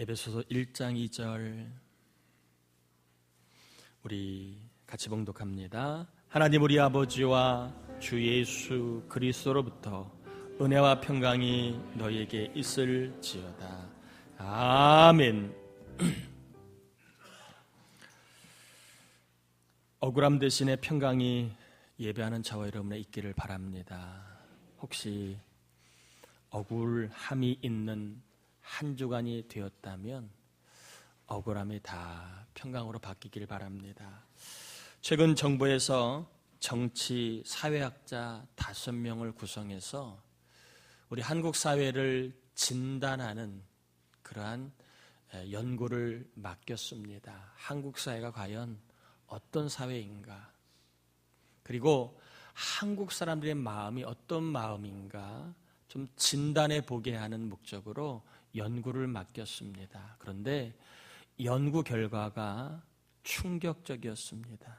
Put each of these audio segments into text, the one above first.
에베소서 1장 2절 우리 같이 봉독합니다. 하나님 우리 아버지와 주 예수 그리스도로부터 은혜와 평강이 너희에게 있을지어다. 아멘. 억울함 대신에 평강이 예배하는 저와 여러분의 있기를 바랍니다. 혹시 억울함이 있는 한 주간이 되었다면 억울함이 다 평강으로 바뀌길 바랍니다. 최근 정부에서 정치 사회학자 5명을 구성해서 우리 한국 사회를 진단하는 그러한 연구를 맡겼습니다. 한국 사회가 과연 어떤 사회인가? 그리고 한국 사람들의 마음이 어떤 마음인가? 좀 진단해 보게 하는 목적으로 연구를 맡겼습니다. 그런데 연구 결과가 충격적이었습니다.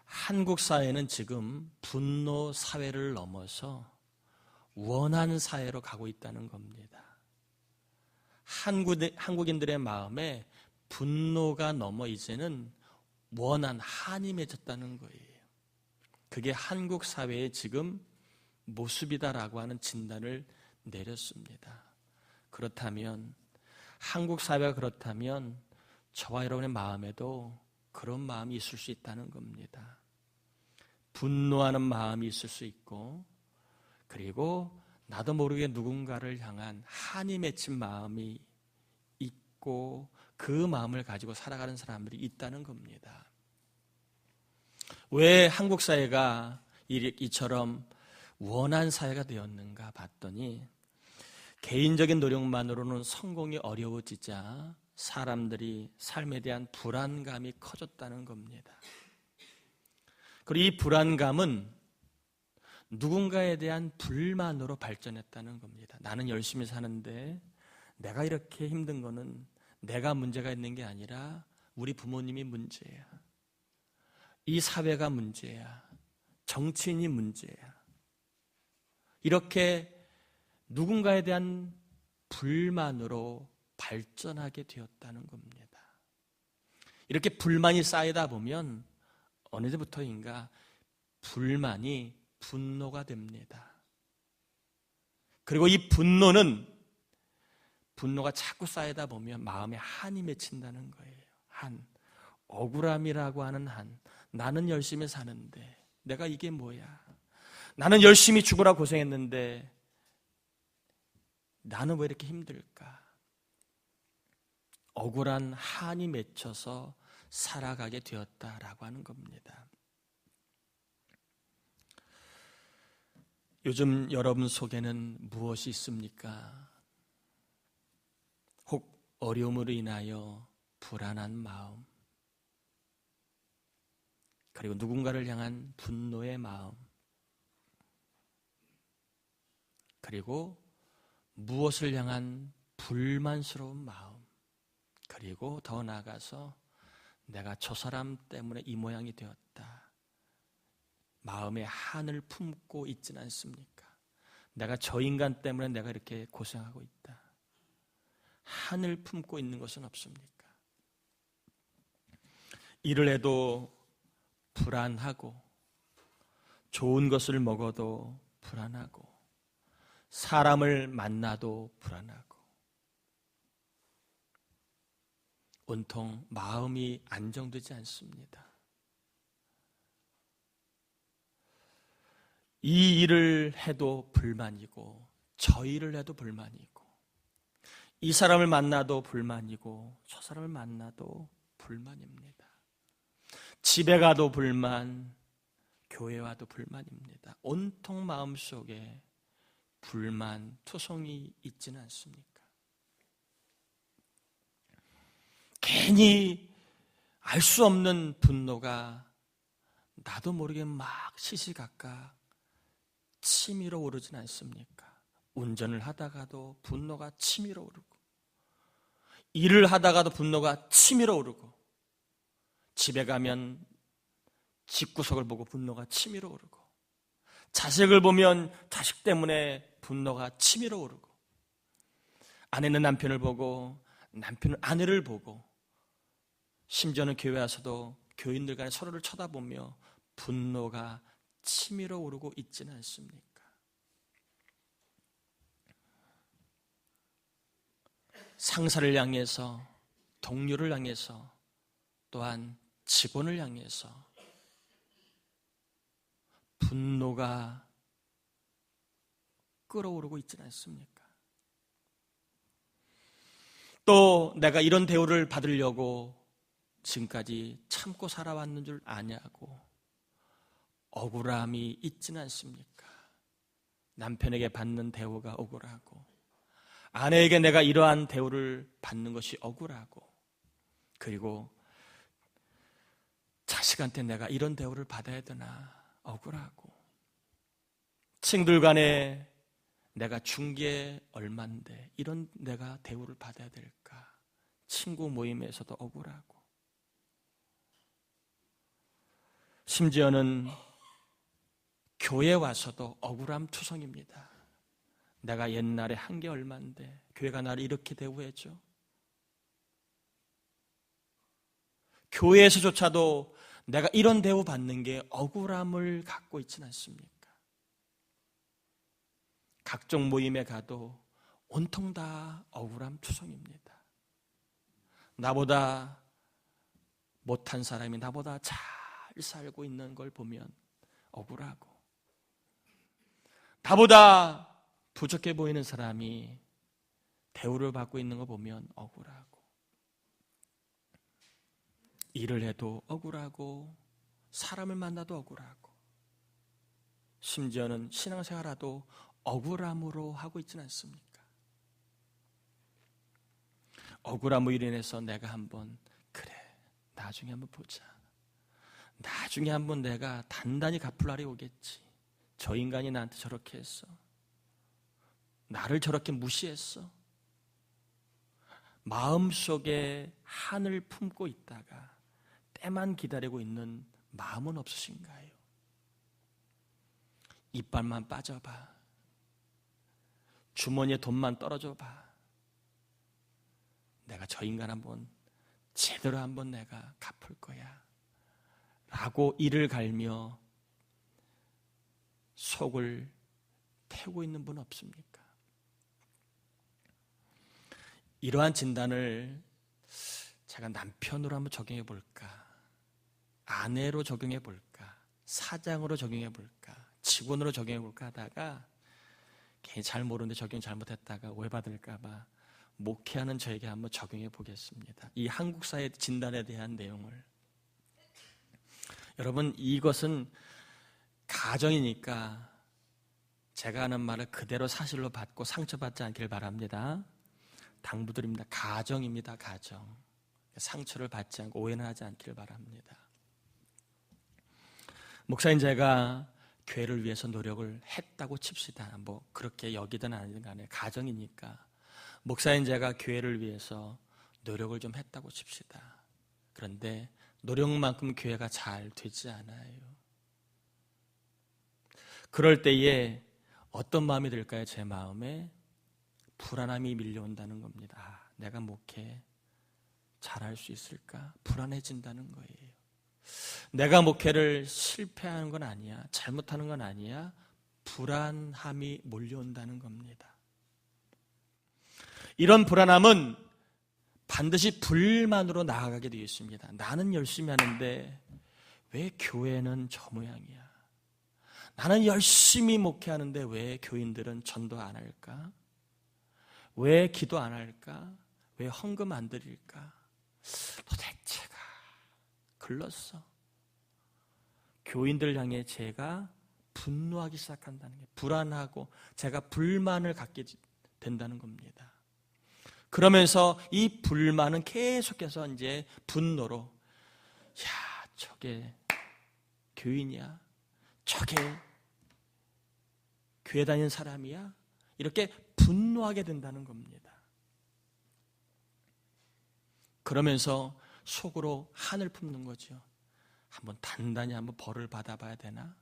한국 사회는 지금 분노 사회를 넘어서 원한 사회로 가고 있다는 겁니다. 한국인들의 마음에 분노가 넘어 이제는 원한, 한이 맺혔다는 거예요. 그게 한국 사회의 지금 모습이다라고 하는 진단을 내렸습니다. 그렇다면 한국 사회가 그렇다면 저와 여러분의 마음에도 그런 마음이 있을 수 있다는 겁니다. 분노하는 마음이 있을 수 있고, 그리고 나도 모르게 누군가를 향한 한이 맺힌 마음이 있고, 그 마음을 가지고 살아가는 사람들이 있다는 겁니다. 왜 한국 사회가 이처럼 원한 사회가 되었는가 봤더니 개인적인 노력만으로는 성공이 어려워지자 사람들이 삶에 대한 불안감이 커졌다는 겁니다. 그리고 이 불안감은 누군가에 대한 불만으로 발전했다는 겁니다. 나는 열심히 사는데 내가 이렇게 힘든 거는 내가 문제가 있는 게 아니라 우리 부모님이 문제야. 이 사회가 문제야. 정치인이 문제야. 이렇게 누군가에 대한 불만으로 발전하게 되었다는 겁니다. 이렇게 불만이 쌓이다 보면 어느 때부터인가 불만이 분노가 됩니다. 그리고 이 분노가 자꾸 쌓이다 보면 마음에 한이 맺힌다는 거예요. 한, 억울함이라고 하는 한. 나는 열심히 사는데 내가 이게 뭐야? 나는 열심히 죽으라 고생했는데 나는 왜 이렇게 힘들까? 억울한 한이 맺혀서 살아가게 되었다라고 하는 겁니다. 요즘 여러분 속에는 무엇이 있습니까? 혹 어려움으로 인하여 불안한 마음, 그리고 누군가를 향한 분노의 마음, 그리고 무엇을 향한 불만스러운 마음, 그리고 더 나아가서 내가 저 사람 때문에 이 모양이 되었다. 마음에 한을 품고 있지는 않습니까? 내가 저 인간 때문에 내가 이렇게 고생하고 있다. 한을 품고 있는 것은 없습니까? 일을 해도 불안하고, 좋은 것을 먹어도 불안하고, 사람을 만나도 불안하고, 온통 마음이 안정되지 않습니다. 이 일을 해도 불만이고, 저 일을 해도 불만이고, 이 사람을 만나도 불만이고, 저 사람을 만나도 불만입니다. 집에 가도 불만, 교회 와도 불만입니다. 온통 마음속에 불만, 투성이 있지는 않습니까? 괜히 알 수 없는 분노가 나도 모르게 막 시시각각 치밀어 오르진 않습니까? 운전을 하다가도 분노가 치밀어 오르고, 일을 하다가도 분노가 치밀어 오르고, 집에 가면 집구석을 보고 분노가 치밀어 오르고, 자식을 보면 자식 때문에 분노가 치밀어 오르고, 아내는 남편을 보고 남편은 아내를 보고 심지어는 교회 와서도 교인들 간에 서로를 쳐다보며 분노가 치밀어 오르고 있지는 않습니까? 상사를 향해서, 동료를 향해서, 또한 직원을 향해서 분노가 끓어오르고 있지는 않습니까? 또 내가 이런 대우를 받으려고 지금까지 참고 살아왔는 줄 아냐고 억울함이 있지는 않습니까? 남편에게 받는 대우가 억울하고 아내에게 내가 이러한 대우를 받는 것이 억울하고 그리고 자식한테 내가 이런 대우를 받아야 되나 억울하고 친구들 간에 내가 준 게 얼만데 이런 내가 대우를 받아야 될까? 친구 모임에서도 억울하고 심지어는 교회 와서도 억울함 투성입니다. 내가 옛날에 한 게 얼만데 교회가 나를 이렇게 대우해줘? 교회에서조차도 내가 이런 대우 받는 게 억울함을 갖고 있지는 않습니까? 각종 모임에 가도 온통 다 억울함 투성입니다. 나보다 못한 사람이 나보다 잘 살고 있는 걸 보면 억울하고 나보다 부족해 보이는 사람이 대우를 받고 있는 거 보면 억울하고 일을 해도 억울하고 사람을 만나도 억울하고 심지어는 신앙생활하도 억울함으로 하고 있지는 않습니까? 억울함으로 인해서 내가 한번 그래 나중에 한번 보자. 나중에 한번 내가 단단히 갚을 날이 오겠지. 저 인간이 나한테 저렇게 했어. 나를 저렇게 무시했어. 마음속에 한을 품고 있다가 때만 기다리고 있는 마음은 없으신가요? 이빨만 빠져봐. 주머니에 돈만 떨어져봐. 내가 저 인간 한번 제대로 한번 내가 갚을 거야 라고 이를 갈며 속을 태우고 있는 분 없습니까? 이러한 진단을 제가 남편으로 한번 적용해 볼까? 아내로 적용해 볼까? 사장으로 적용해 볼까? 직원으로 적용해 볼까 하다가 괜히 잘 모르는데 적용 잘못했다가 오해받을까 봐 목회하는 저에게 한번 적용해 보겠습니다. 이 한국 사회 진단에 대한 내용을. 여러분 이것은 가정이니까 제가 하는 말을 그대로 사실로 받고 상처받지 않길 바랍니다. 당부드립니다. 가정입니다. 가정. 상처를 받지 않고 오해는 하지 않기를 바랍니다. 목사님 제가 교회를 위해서 노력을 했다고 칩시다. 뭐 그렇게 여기든 아니든 간에 가정이니까 목사님 제가 교회를 위해서 노력을 좀 했다고 칩시다. 그런데 노력만큼 교회가 잘 되지 않아요. 그럴 때에 어떤 마음이 들까요? 제 마음에 불안함이 밀려온다는 겁니다. 아, 내가 목회 잘할 수 있을까? 불안해진다는 거예요. 내가 목회를 실패하는 건 아니야. 잘못하는 건 아니야. 불안함이 몰려온다는 겁니다. 이런 불안함은 반드시 불만으로 나아가게 되어 있습니다. 나는 열심히 하는데 왜 교회는 저 모양이야? 나는 열심히 목회하는데 왜 교인들은 전도 안 할까? 왜 기도 안 할까? 왜 헌금 안 드릴까? 도대체가 글렀어. 교인들 향해 제가 분노하기 시작한다는 게 불안하고 제가 불만을 갖게 된다는 겁니다. 그러면서 이 불만은 계속해서 이제 분노로 야 저게 교인이야? 저게 교회 다니는 사람이야? 이렇게 분노하게 된다는 겁니다. 그러면서 속으로 한을 품는 거죠. 한번 단단히 한번 벌을 받아봐야 되나?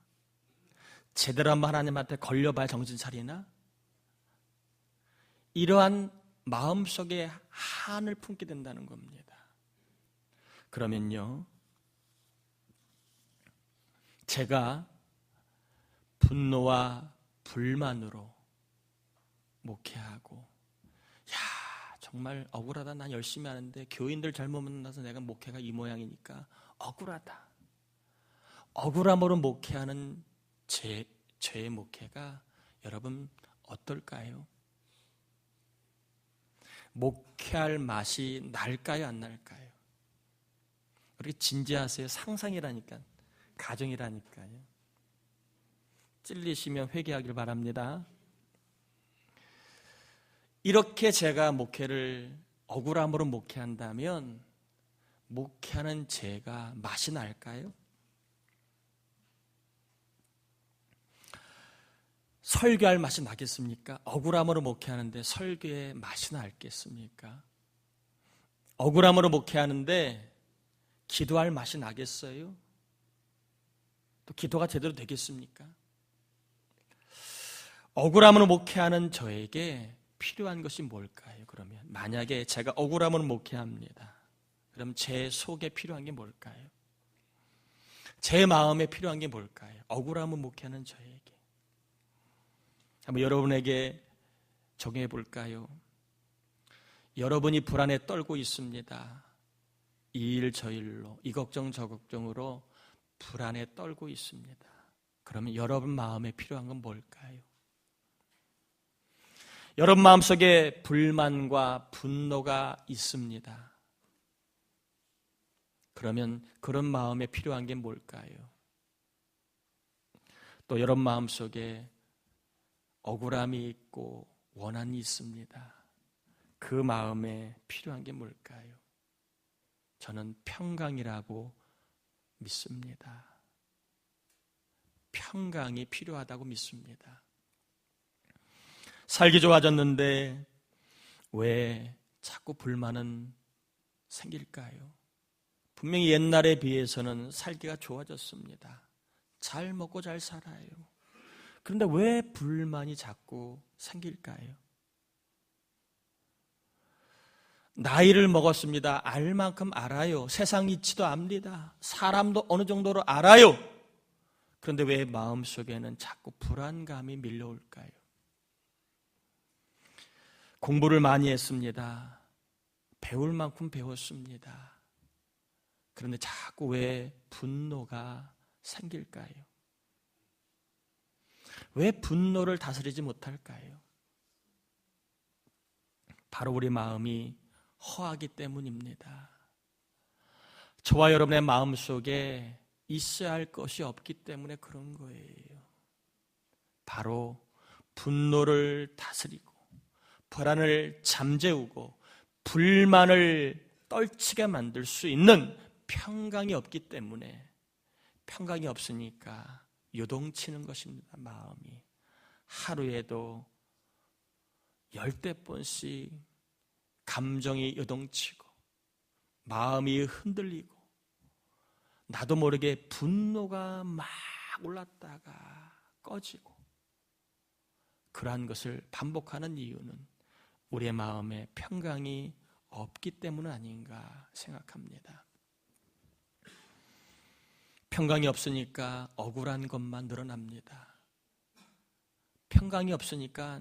제대로 한번 하나님한테 걸려봐야 정신 차리나? 이러한 마음속에 한을 품게 된다는 겁니다. 그러면요, 제가 분노와 불만으로 목회하고, 야, 정말 억울하다. 난 열심히 하는데 교인들 잘못 만나서 내가 목회가 이 모양이니까 억울하다. 억울함으로 목회하는 저의 목회가 여러분 어떨까요? 목회할 맛이 날까요, 안 날까요? 우리 진지하세요. 상상이라니까, 가정이라니까요. 찔리시면 회개하길 바랍니다. 이렇게 제가 목회를 억울함으로 목회한다면 목회하는 제가 맛이 날까요? 설교할 맛이 나겠습니까? 억울함으로 목회하는데 설교의 맛이 나겠습니까? 억울함으로 목회하는데 기도할 맛이 나겠어요? 또 기도가 제대로 되겠습니까? 억울함으로 목회하는 저에게 필요한 것이 뭘까요? 그러면 만약에 제가 억울함으로 목회합니다. 그럼 제 속에 필요한 게 뭘까요? 제 마음에 필요한 게 뭘까요? 억울함으로 목회하는 저에게. 한번 여러분에게 적용해 볼까요? 여러분이 불안에 떨고 있습니다. 이 일 저 일로, 이 걱정 저 걱정으로 불안에 떨고 있습니다. 그러면 여러분 마음에 필요한 건 뭘까요? 여러분 마음속에 불만과 분노가 있습니다. 그러면 그런 마음에 필요한 게 뭘까요? 또 여러분 마음속에 억울함이 있고 원한이 있습니다. 그 마음에 필요한 게 뭘까요? 저는 평강이라고 믿습니다. 평강이 필요하다고 믿습니다. 살기 좋아졌는데 왜 자꾸 불만은 생길까요? 분명히 옛날에 비해서는 살기가 좋아졌습니다. 잘 먹고 잘 살아요. 그런데 왜 불만이 자꾸 생길까요? 나이를 먹었습니다. 알 만큼 알아요. 세상 이치도 압니다. 사람도 어느 정도로 알아요. 그런데 왜 마음속에는 자꾸 불안감이 밀려올까요? 공부를 많이 했습니다. 배울 만큼 배웠습니다. 그런데 자꾸 왜 분노가 생길까요? 왜 분노를 다스리지 못할까요? 바로 우리 마음이 허하기 때문입니다. 저와 여러분의 마음속에 있어야 할 것이 없기 때문에 그런 거예요. 바로 분노를 다스리고 불안을 잠재우고 불만을 떨치게 만들 수 있는 평강이 없기 때문에, 평강이 없으니까 요동치는 것입니다. 마음이 하루에도 10번씩 감정이 요동치고 마음이 흔들리고 나도 모르게 분노가 막 올랐다가 꺼지고, 그러한 것을 반복하는 이유는 우리의 마음에 평강이 없기 때문 아닌가 생각합니다. 평강이 없으니까 억울한 것만 늘어납니다. 평강이 없으니까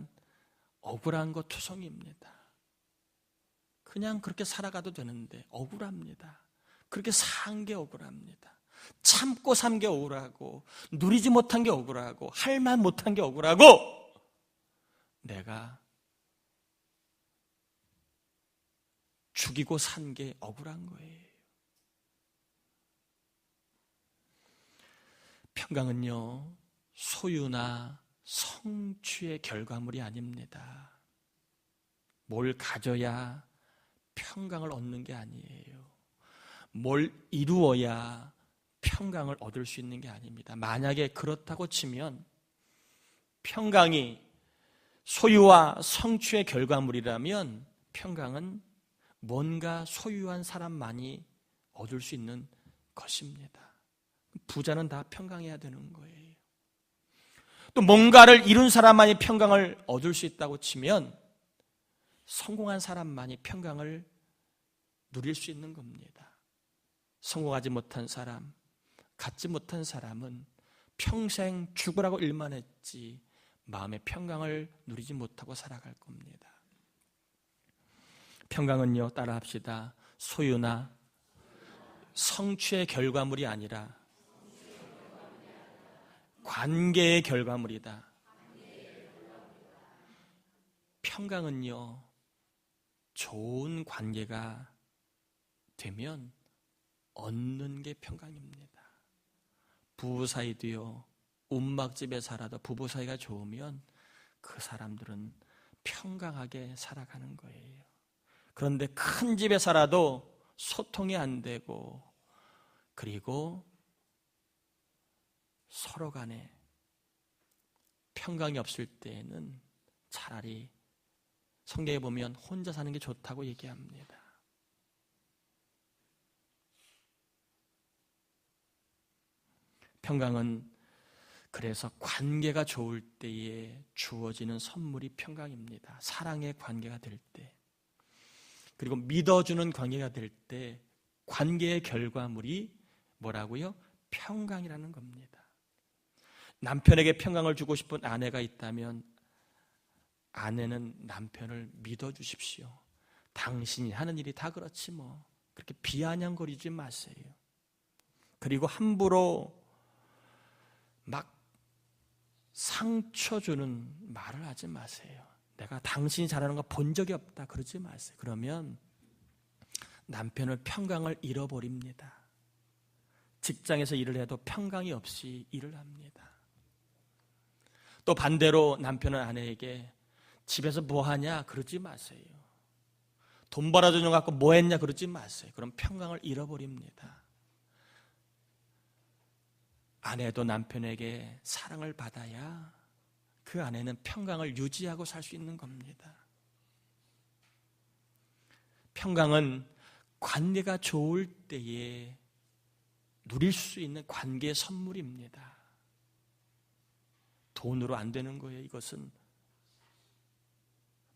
억울한 것 투성입니다. 그냥 그렇게 살아가도 되는데 억울합니다. 그렇게 산 게 억울합니다. 참고 산 게 억울하고, 누리지 못한 게 억울하고, 할 말 못한 게 억울하고, 내가 죽이고 산 게 억울한 거예요. 평강은요, 소유나 성취의 결과물이 아닙니다. 뭘 가져야 평강을 얻는 게 아니에요. 뭘 이루어야 평강을 얻을 수 있는 게 아닙니다. 만약에 그렇다고 치면 평강이 소유와 성취의 결과물이라면 평강은 뭔가 소유한 사람만이 얻을 수 있는 것입니다. 부자는 다 평강해야 되는 거예요. 또 뭔가를 이룬 사람만이 평강을 얻을 수 있다고 치면 성공한 사람만이 평강을 누릴 수 있는 겁니다. 성공하지 못한 사람, 갖지 못한 사람은 평생 죽으라고 일만 했지 마음의 평강을 누리지 못하고 살아갈 겁니다. 평강은요, 따라합시다. 소유나 성취의 결과물이 아니라 관계의 결과물이다. 평강은요, 좋은 관계가 되면 얻는 게 평강입니다. 부부 사이도요, 움막집에 살아도 부부 사이가 좋으면 그 사람들은 평강하게 살아가는 거예요. 그런데 큰 집에 살아도 소통이 안 되고, 그리고 서로 간에 평강이 없을 때에는 차라리 성경에 보면 혼자 사는 게 좋다고 얘기합니다. 평강은 그래서 관계가 좋을 때에 주어지는 선물이 평강입니다. 사랑의 관계가 될 때, 그리고 믿어주는 관계가 될 때 관계의 결과물이 뭐라고요? 평강이라는 겁니다. 남편에게 평강을 주고 싶은 아내가 있다면 아내는 남편을 믿어주십시오. 당신이 하는 일이 다 그렇지 뭐. 그렇게 비아냥거리지 마세요. 그리고 함부로 막 상처 주는 말을 하지 마세요. 내가 당신이 잘하는 거 본 적이 없다 그러지 마세요. 그러면 남편을 평강을 잃어버립니다. 직장에서 일을 해도 평강이 없이 일을 합니다. 또 반대로 남편은 아내에게 집에서 뭐 하냐 그러지 마세요. 돈 벌어주는 거 갖고 뭐 했냐 그러지 마세요. 그럼 평강을 잃어버립니다. 아내도 남편에게 사랑을 받아야 그 아내는 평강을 유지하고 살 수 있는 겁니다. 평강은 관계가 좋을 때에 누릴 수 있는 관계의 선물입니다. 돈으로 안 되는 거예요. 이것은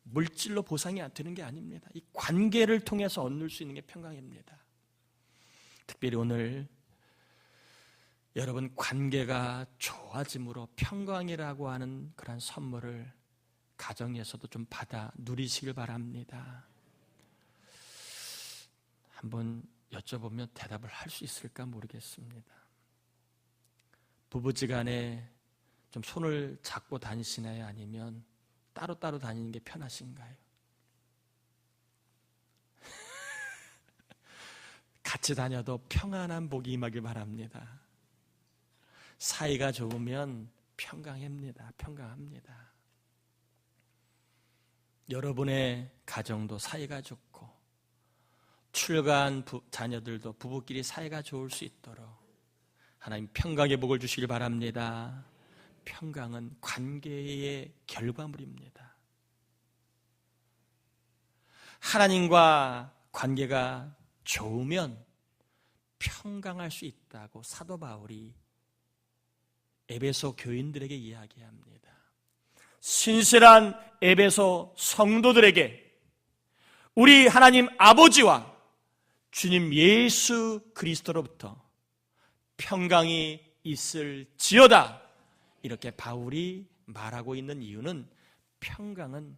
물질로 보상이 안 되는 게 아닙니다. 이 관계를 통해서 얻을 수 있는 게 평강입니다. 특별히 오늘 여러분 관계가 좋아짐으로 평강이라고 하는 그런 선물을 가정에서도 좀 받아 누리시길 바랍니다. 한번 여쭤보면 대답을 할 수 있을까 모르겠습니다. 부부지간에 좀 손을 잡고 다니시나요? 아니면 따로따로 다니는 게 편하신가요? 같이 다녀도 평안한 복이 임하길 바랍니다. 사이가 좋으면 평강합니다. 평강합니다. 여러분의 가정도 사이가 좋고 출가한 자녀들도 부부끼리 사이가 좋을 수 있도록 하나님 평강의 복을 주시길 바랍니다. 평강은 관계의 결과물입니다. 하나님과 관계가 좋으면 평강할 수 있다고 사도 바울이 에베소 교인들에게 이야기합니다. 신실한 에베소 성도들에게 우리 하나님 아버지와 주님 예수 그리스도로부터 평강이 있을지어다. 이렇게 바울이 말하고 있는 이유는 평강은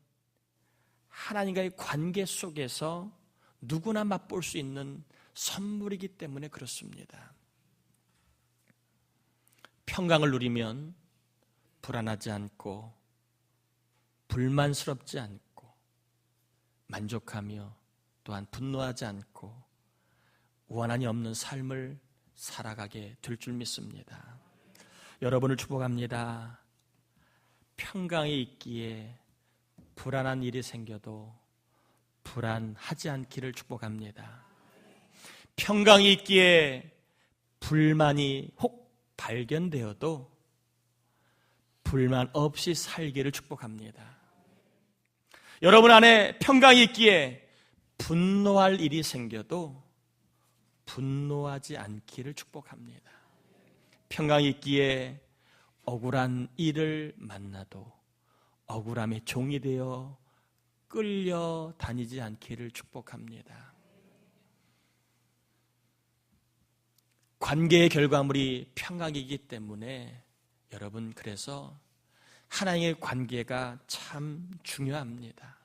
하나님과의 관계 속에서 누구나 맛볼 수 있는 선물이기 때문에 그렇습니다. 평강을 누리면 불안하지 않고 불만스럽지 않고 만족하며 또한 분노하지 않고 원한이 없는 삶을 살아가게 될 줄 믿습니다. 여러분을 축복합니다. 평강이 있기에 불안한 일이 생겨도 불안하지 않기를 축복합니다. 평강이 있기에 불만이 혹 발견되어도 불만 없이 살기를 축복합니다. 여러분 안에 평강이 있기에 분노할 일이 생겨도 분노하지 않기를 축복합니다. 평강이 있기에 억울한 일을 만나도 억울함의 종이 되어 끌려다니지 않기를 축복합니다. 관계의 결과물이 평강이기 때문에 여러분, 그래서 하나님의 관계가 참 중요합니다.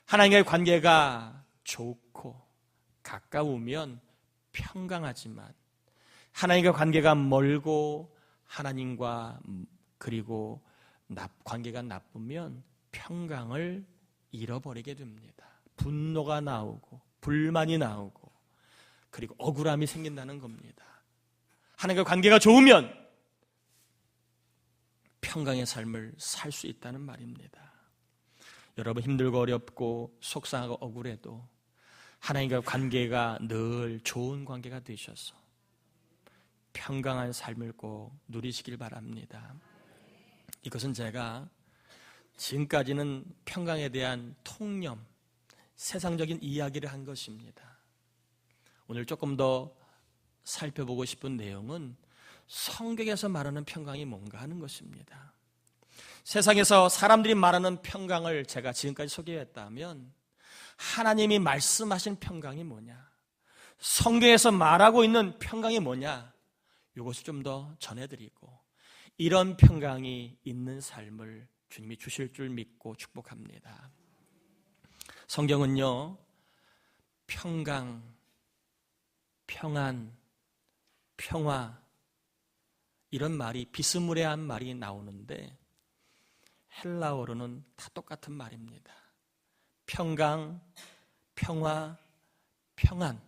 하나님의 관계가 좋고 가까우면 평강하지만, 하나님과 관계가 멀고 하나님과 그리고 관계가 나쁘면 평강을 잃어버리게 됩니다. 분노가 나오고 불만이 나오고 그리고 억울함이 생긴다는 겁니다. 하나님과 관계가 좋으면 평강의 삶을 살 수 있다는 말입니다. 여러분, 힘들고 어렵고 속상하고 억울해도 하나님과 관계가 늘 좋은 관계가 되셔서 평강한 삶을 꼭 누리시길 바랍니다. 이것은 제가 지금까지는 평강에 대한 통념, 세상적인 이야기를 한 것입니다. 오늘 조금 더 살펴보고 싶은 내용은 성경에서 말하는 평강이 뭔가 하는 것입니다. 세상에서 사람들이 말하는 평강을 제가 지금까지 소개했다면, 하나님이 말씀하신 평강이 뭐냐, 성경에서 말하고 있는 평강이 뭐냐, 이것을 좀 더 전해드리고 이런 평강이 있는 삶을 주님이 주실 줄 믿고 축복합니다. 성경은요, 평강, 평안, 평화, 이런 말이 비스무리한 말이 나오는데 헬라어로는 다 똑같은 말입니다. 평강, 평화, 평안,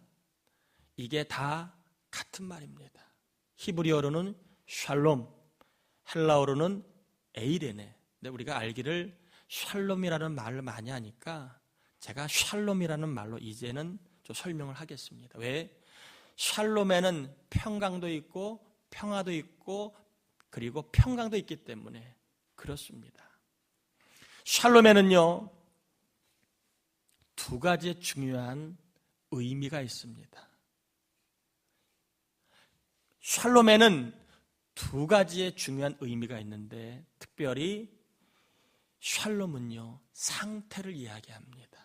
이게 다 같은 말입니다. 히브리어로는 샬롬, 헬라어로는 에이레네. 근데 우리가 알기를 샬롬이라는 말을 많이 하니까 제가 샬롬이라는 말로 이제는 좀 설명을 하겠습니다. 왜? 샬롬에는 평강도 있고 평화도 있고 그리고 평강도 있기 때문에 그렇습니다. 샬롬에는요, 두 가지의 중요한 의미가 있습니다. 샬롬에는 두 가지의 중요한 의미가 있는데, 특별히 샬롬은요, 상태를 이야기합니다.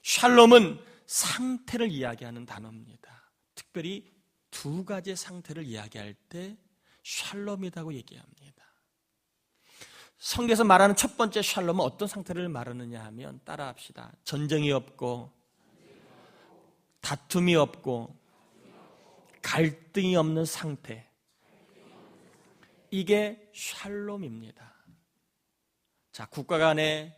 샬롬은 상태를 이야기하는 단어입니다. 특별히 두 가지의 상태를 이야기할 때 샬롬이라고 얘기합니다. 성경에서 말하는 첫 번째 샬롬은 어떤 상태를 말하느냐 하면, 따라합시다. 전쟁이 없고 다툼이 없고 갈등이 없는 상태, 이게 샬롬입니다. 자, 국가 간에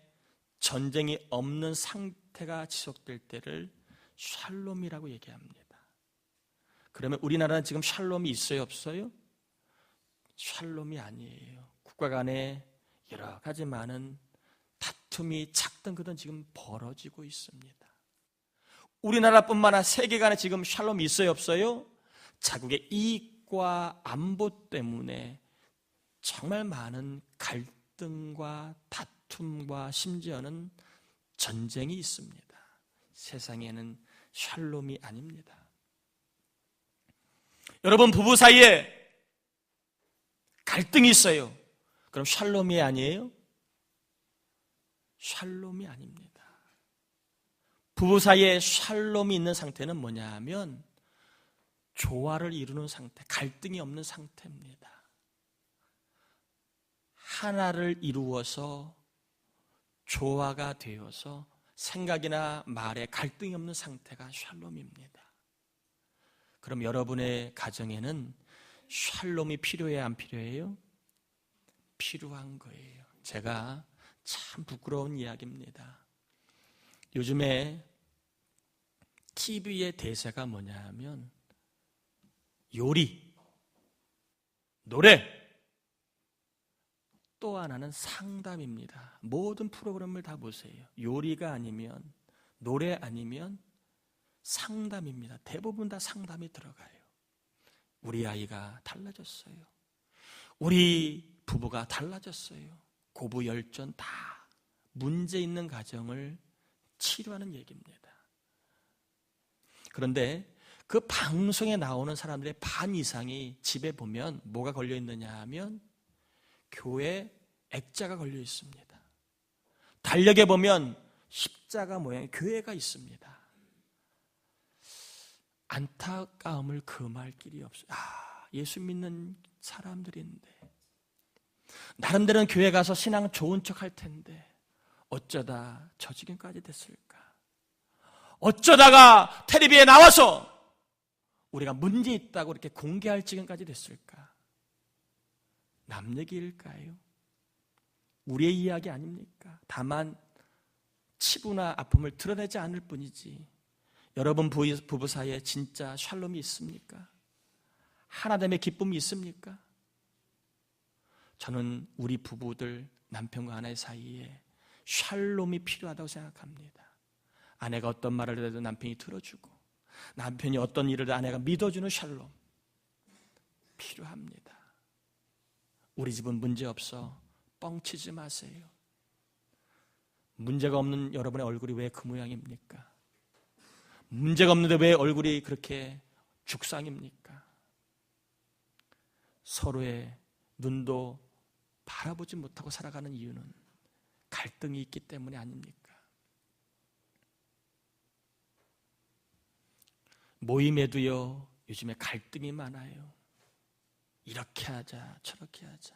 전쟁이 없는 상태가 지속될 때를 샬롬이라고 얘기합니다. 그러면 우리나라는 지금 샬롬이 있어요, 없어요? 샬롬이 아니에요. 국가 간에 여러 가지 많은 다툼이 작든 크든 지금 벌어지고 있습니다. 우리나라뿐만 아니라 세계간에 지금 샬롬이 있어요, 없어요? 자국의 이익과 안보 때문에 정말 많은 갈등과 다툼과 심지어는 전쟁이 있습니다. 세상에는 샬롬이 아닙니다. 여러분, 부부 사이에 갈등이 있어요. 그럼 샬롬이 아니에요? 샬롬이 아닙니다. 부부 사이에 샬롬이 있는 상태는 뭐냐 하면 조화를 이루는 상태, 갈등이 없는 상태입니다. 하나를 이루어서 조화가 되어서 생각이나 말에 갈등이 없는 상태가 샬롬입니다. 그럼 여러분의 가정에는 샬롬이 필요해요, 안 필요해요? 필요한 거예요. 제가 참 부끄러운 이야기입니다. 요즘에 TV의 대세가 뭐냐 하면 요리, 노래, 또 하나는 상담입니다. 모든 프로그램을 다 보세요. 요리가 아니면, 노래 아니면 상담입니다. 대부분 다 상담이 들어가요. 우리 아이가 달라졌어요. 우리 부부가 달라졌어요. 고부열전 다 문제 있는 가정을 치료하는 얘기입니다. 그런데 그 방송에 나오는 사람들의 반 이상이 집에 보면 뭐가 걸려 있느냐 하면 교회 액자가 걸려 있습니다. 달력에 보면 십자가 모양의 교회가 있습니다. 안타까움을 금할 길이 없어요. 예수 믿는 사람들인데, 나름대로는 교회 가서 신앙 좋은 척 할 텐데 어쩌다 저 지경까지 됐을까? 어쩌다가 텔레비에 나와서 우리가 문제 있다고 이렇게 공개할 지경까지 됐을까? 남 얘기일까요? 우리의 이야기 아닙니까? 다만 치부나 아픔을 드러내지 않을 뿐이지, 여러분 부부 사이에 진짜 샬롬이 있습니까? 하나됨의 기쁨이 있습니까? 저는 우리 부부들, 남편과 아내 사이에 샬롬이 필요하다고 생각합니다. 아내가 어떤 말을 해도 남편이 들어주고, 남편이 어떤 일을 해도 아내가 믿어주는 샬롬 필요합니다. 우리 집은 문제 없어 뻥치지 마세요. 문제가 없는 여러분의 얼굴이 왜 그 모양입니까? 문제가 없는데 왜 얼굴이 그렇게 죽상입니까? 서로의 눈도 바라보지 못하고 살아가는 이유는 갈등이 있기 때문이 아닙니까? 모임에도요, 요즘에 갈등이 많아요. 이렇게 하자, 저렇게 하자.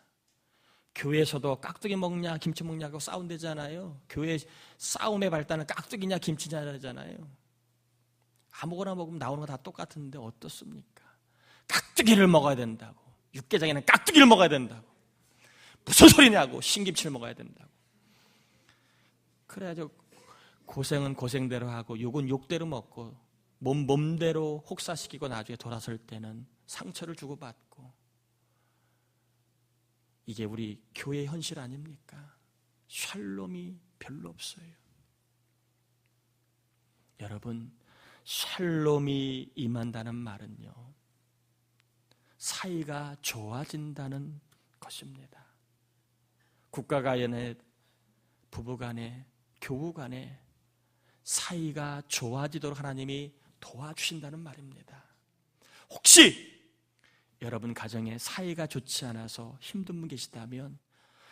교회에서도 깍두기 먹냐, 김치 먹냐고 싸운대잖아요. 교회 싸움의 발단은 깍두기냐, 김치냐잖아요. 아무거나 먹으면 나오는 거 다 똑같은데 어떻습니까? 깍두기를 먹어야 된다고, 육개장에는 깍두기를 먹어야 된다고, 무슨 소리냐고, 신김치를 먹어야 된다고. 그래야죠. 고생은 고생대로 하고 욕은 욕대로 먹고 몸대로 혹사시키고 나중에 돌아설 때는 상처를 주고받고, 이게 우리 교회의 현실 아닙니까? 샬롬이 별로 없어요. 여러분, 샬롬이 임한다는 말은요, 사이가 좋아진다는 것입니다. 국가 간에, 부부 간에, 교우 간에 사이가 좋아지도록 하나님이 도와주신다는 말입니다. 혹시 여러분 가정에 사이가 좋지 않아서 힘든 분 계시다면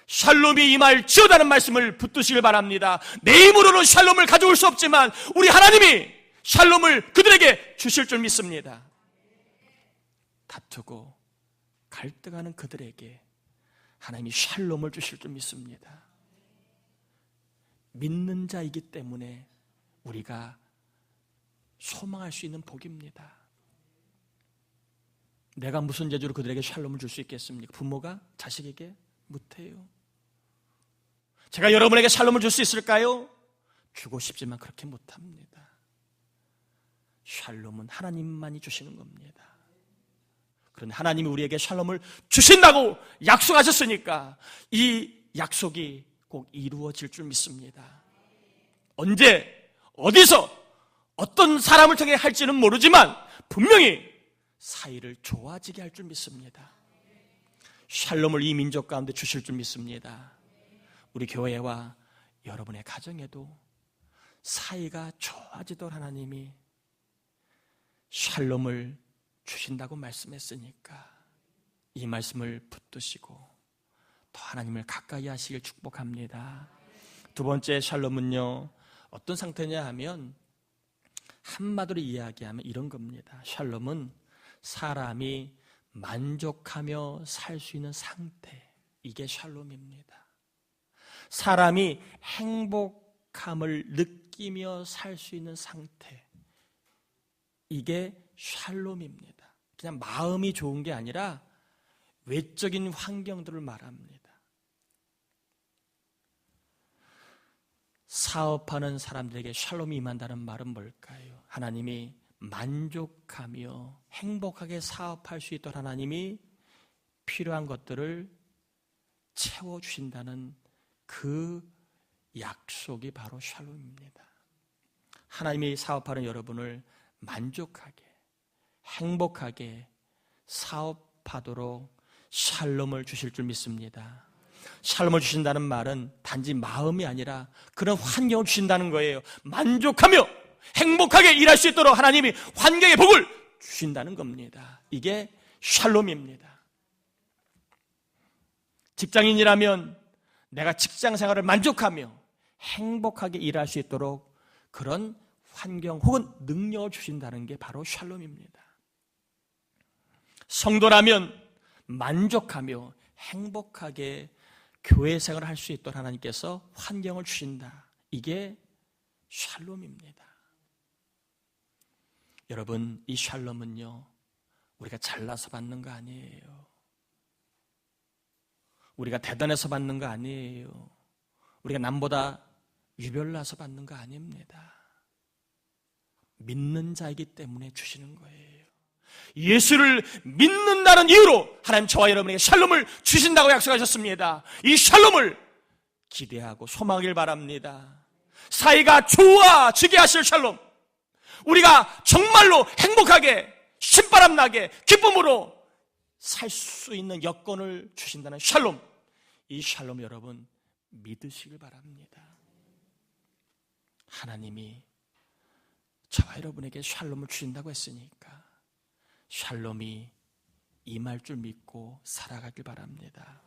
샬롬이 임할지어다는 말씀을 붙드시길 바랍니다. 내 힘으로는 샬롬을 가져올 수 없지만 우리 하나님이 샬롬을 그들에게 주실 줄 믿습니다. 다투고 갈등하는 그들에게 하나님이 샬롬을 주실 줄 믿습니다. 믿는 자이기 때문에 우리가 소망할 수 있는 복입니다. 내가 무슨 재주로 그들에게 샬롬을 줄 수 있겠습니까? 부모가 자식에게 못해요. 제가 여러분에게 샬롬을 줄 수 있을까요? 주고 싶지만 그렇게 못합니다. 샬롬은 하나님만이 주시는 겁니다. 그런데 하나님이 우리에게 샬롬을 주신다고 약속하셨으니까 이 약속이 꼭 이루어질 줄 믿습니다. 언제, 어디서, 어떤 사람을 통해 할지는 모르지만 분명히 사이를 좋아지게 할 줄 믿습니다. 샬롬을 이 민족 가운데 주실 줄 믿습니다. 우리 교회와 여러분의 가정에도 사이가 좋아지도록 하나님이 샬롬을 주신다고 말씀했으니까 이 말씀을 붙드시고 더 하나님을 가까이 하시길 축복합니다. 두 번째 샬롬은요, 어떤 상태냐 하면 한마디로 이야기하면 이런 겁니다. 샬롬은 사람이 만족하며 살 수 있는 상태, 이게 샬롬입니다. 사람이 행복함을 느끼며 살 수 있는 상태, 이게 샬롬입니다. 그냥 마음이 좋은 게 아니라 외적인 환경들을 말합니다. 사업하는 사람들에게 샬롬이 임한다는 말은 뭘까요? 하나님이 만족하며 행복하게 사업할 수 있도록 하나님이 필요한 것들을 채워주신다는 그 약속이 바로 샬롬입니다. 하나님이 사업하는 여러분을 만족하게, 행복하게 사업하도록 샬롬을 주실 줄 믿습니다. 샬롬을 주신다는 말은 단지 마음이 아니라 그런 환경을 주신다는 거예요. 만족하며 행복하게 일할 수 있도록 하나님이 환경의 복을 주신다는 겁니다. 이게 샬롬입니다. 직장인이라면 내가 직장 생활을 만족하며 행복하게 일할 수 있도록 그런 환경 혹은 능력을 주신다는 게 바로 샬롬입니다. 성도라면 만족하며 행복하게 교회 생활을 할 수 있도록 하나님께서 환경을 주신다. 이게 샬롬입니다. 여러분, 이 샬롬은요, 우리가 잘나서 받는 거 아니에요. 우리가 대단해서 받는 거 아니에요. 우리가 남보다 유별나서 받는 거 아닙니다. 믿는 자이기 때문에 주시는 거예요. 예수를 믿는다는 이유로 하나님 저와 여러분에게 샬롬을 주신다고 약속하셨습니다. 이 샬롬을 기대하고 소망하길 바랍니다. 사이가 좋아지게 하실 샬롬, 우리가 정말로 행복하게 신바람나게 기쁨으로 살 수 있는 여건을 주신다는 샬롬, 이 샬롬 여러분 믿으시길 바랍니다. 하나님이 저와 여러분에게 샬롬을 주신다고 했으니까 샬롬이 임할 줄 믿고 살아가길 바랍니다.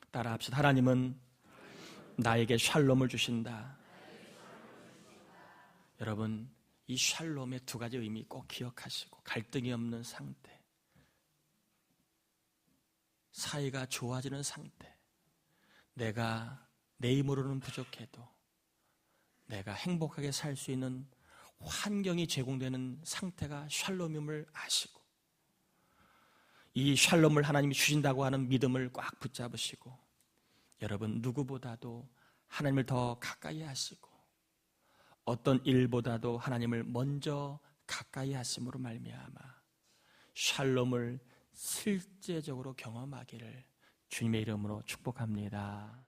따라합시다. 하나님은 나에게 샬롬을 주신다. 여러분, 이 샬롬의 두 가지 의미 꼭 기억하시고, 갈등이 없는 상태, 사이가 좋아지는 상태, 내가 내 힘으로는 부족해도 내가 행복하게 살 수 있는 환경이 제공되는 상태가 샬롬임을 아시고, 이 샬롬을 하나님이 주신다고 하는 믿음을 꽉 붙잡으시고, 여러분 누구보다도 하나님을 더 가까이 하시고 어떤 일보다도 하나님을 먼저 가까이 하심으로 말미암아 샬롬을 실제적으로 경험하기를 주님의 이름으로 축복합니다.